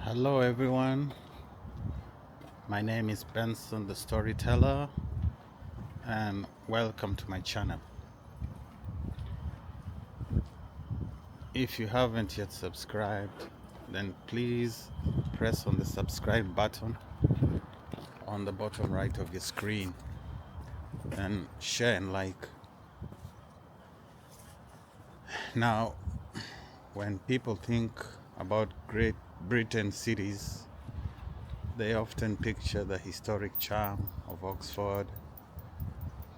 Hello everyone, my name is Benson the Storyteller and welcome to my channel. If you haven't yet subscribed, then please press on the subscribe button on the bottom right of your screen and share and like. Now, when people think about Great Britain cities, they often picture the historic charm of Oxford,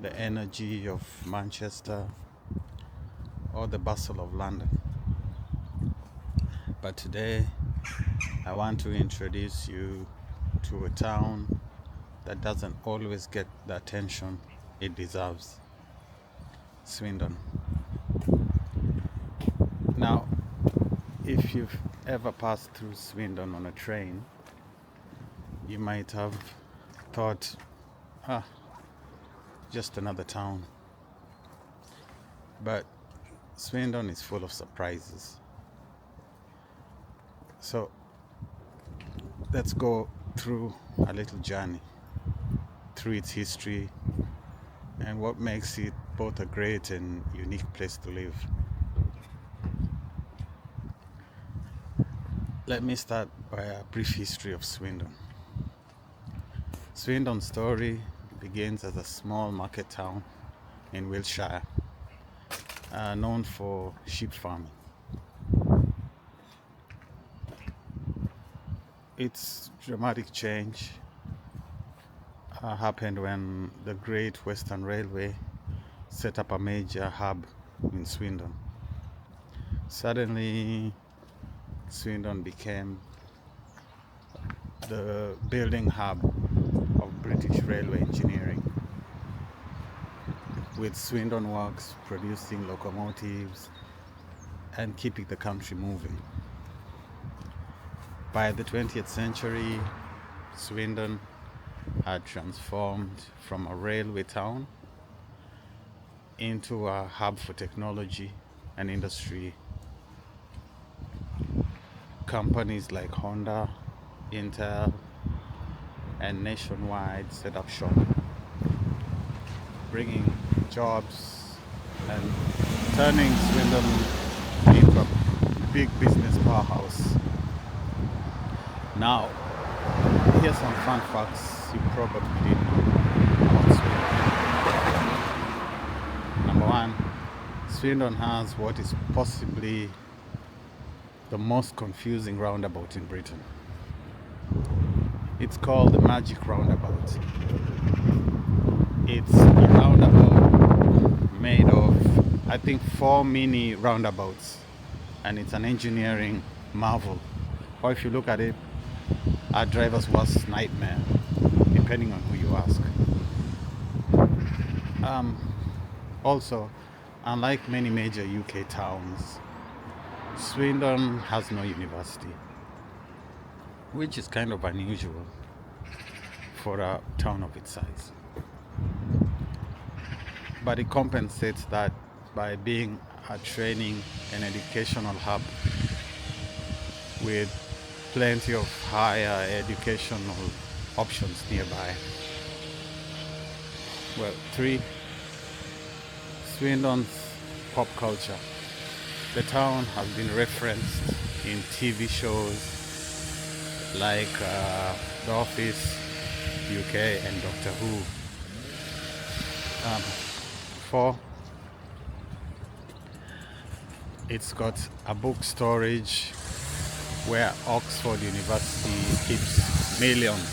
the energy of Manchester, or the bustle of London. But today, I want to introduce you to a town that doesn't always get the attention it deserves: Swindon. Now, if you've ever passed through Swindon on a train, you might have thought, just another town. But Swindon is full of surprises. So let's go through a little journey through its history and what makes it both a great and unique place to live. Let me start by a brief history of Swindon. Swindon's story begins as a small market town in Wiltshire, known for sheep farming. Its dramatic change happened when the Great Western Railway set up a major hub in Swindon. Suddenly, Swindon became the building hub of British railway engineering, with Swindon Works producing locomotives and keeping the country moving. By the 20th century, Swindon had transformed from a railway town into a hub for technology and industry. Companies like Honda, Intel, and Nationwide set up shop, bringing jobs and turning Swindon into a big business powerhouse. Now, here's some fun facts you probably didn't know about Swindon. Number one, Swindon has what is possibly the most confusing roundabout in Britain. It's called the Magic Roundabout. It's a roundabout made of, I think, 4 mini roundabouts, and it's an engineering marvel. Or if you look at it, a driver's worst nightmare, depending on who you ask. Also, unlike many major UK towns, Swindon has no university, which is kind of unusual for a town of its size. But it compensates that by being a training and educational hub with plenty of higher educational options nearby. Well, 3, Swindon's pop culture. The town has been referenced in TV shows like The Office, UK, and Doctor Who. 4, it's got a book storage where Oxford University keeps millions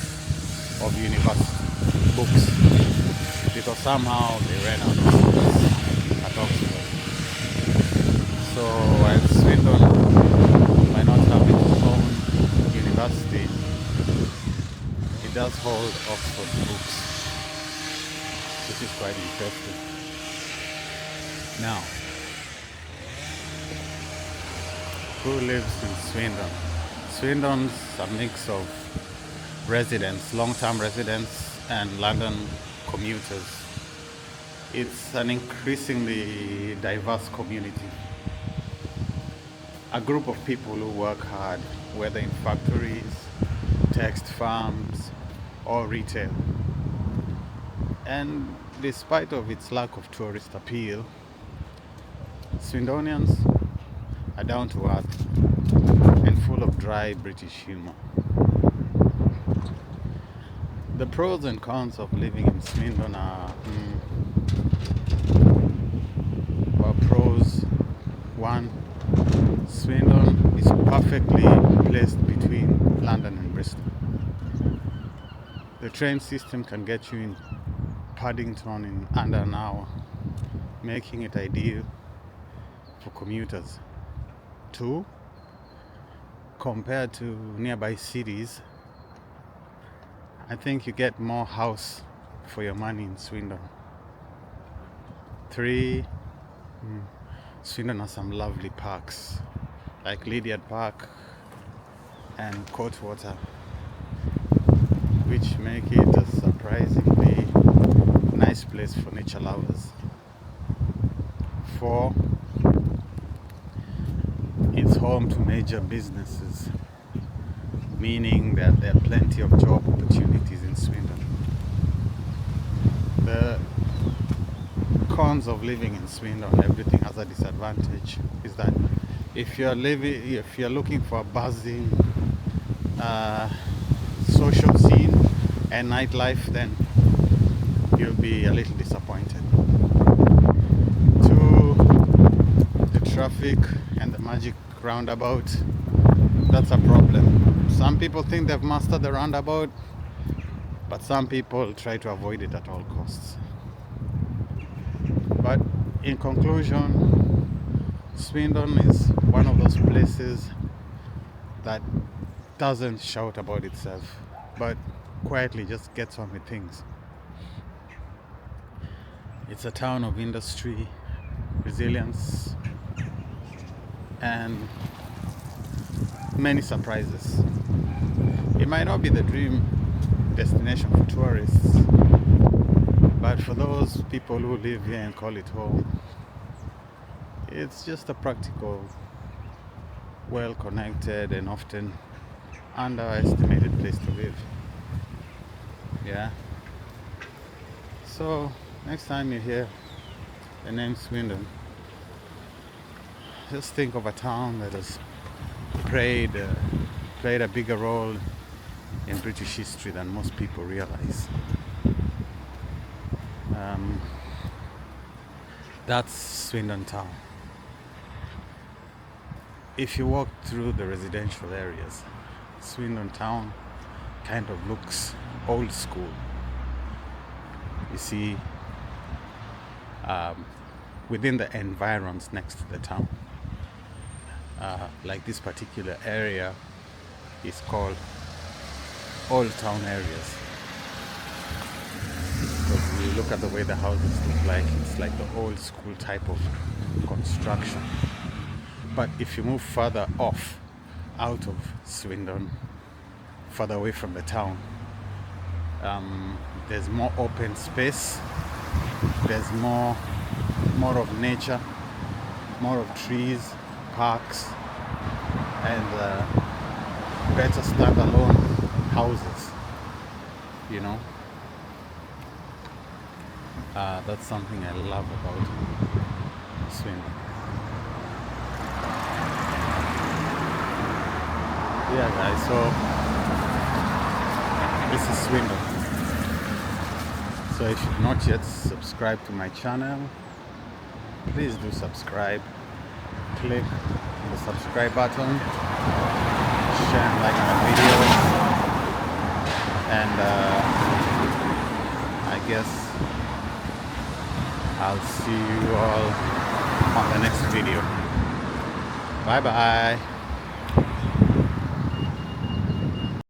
of university books, because somehow they ran out of books at Oxford. So while Swindon might not have its own university, it does hold Oxford books, which is quite interesting. Now, who lives in Swindon? Swindon's a mix of residents, long-term residents, and London commuters. It's an increasingly diverse community. a group of people who work hard, whether in factories, text farms, or retail. And despite of its lack of tourist appeal, Swindonians are down to earth and full of dry British humor. The pros and cons of living in Swindon are pros. One, Swindon is perfectly placed between London and Bristol. The train system can get you in Paddington in under an hour, making it ideal for commuters. Two, compared to nearby cities, I think you get more house for your money in Swindon. Three, Swindon has some lovely parks like Lydiard Park and Courtwater, which make it a surprisingly nice place for nature lovers. Four, it's home to major businesses, meaning that there are plenty of job opportunities in Swindon. The cons of living in Swindon, everything has a disadvantage, is that if you're looking for a buzzing social scene and nightlife, then you'll be a little disappointed. Two, the traffic and the magic roundabout, that's a problem. Some people think they've mastered the roundabout, but some people try to avoid it at all costs. But in conclusion, Swindon is one of those places that doesn't shout about itself, but quietly just gets on with things. It's a town of industry, resilience, and many surprises. It might not be the dream destination for tourists, but for those people who live here and call it home, it's just a practical, well-connected, and often underestimated place to live. Yeah. So next time you hear the name Swindon, just think of a town that has played a bigger role in British history than most people realize. That's Swindon Town. If you walk through the residential areas, Swindon Town kind of looks old school. You see, within the environs next to the town, like this particular area is called Old Town areas. Because when you look at the way the houses look like, it's like the old school type of construction. But if you move further off, out of Swindon, further away from the town, there's more open space, there's more of nature, more of trees, parks, and better standalone houses, you know. That's something I love about Swindon. Yeah guys, so this is Swindon. So if you've not yet subscribed to my channel, please do subscribe. Click the subscribe button, share and like my videos, and I guess I'll see you all on the next video. Bye bye.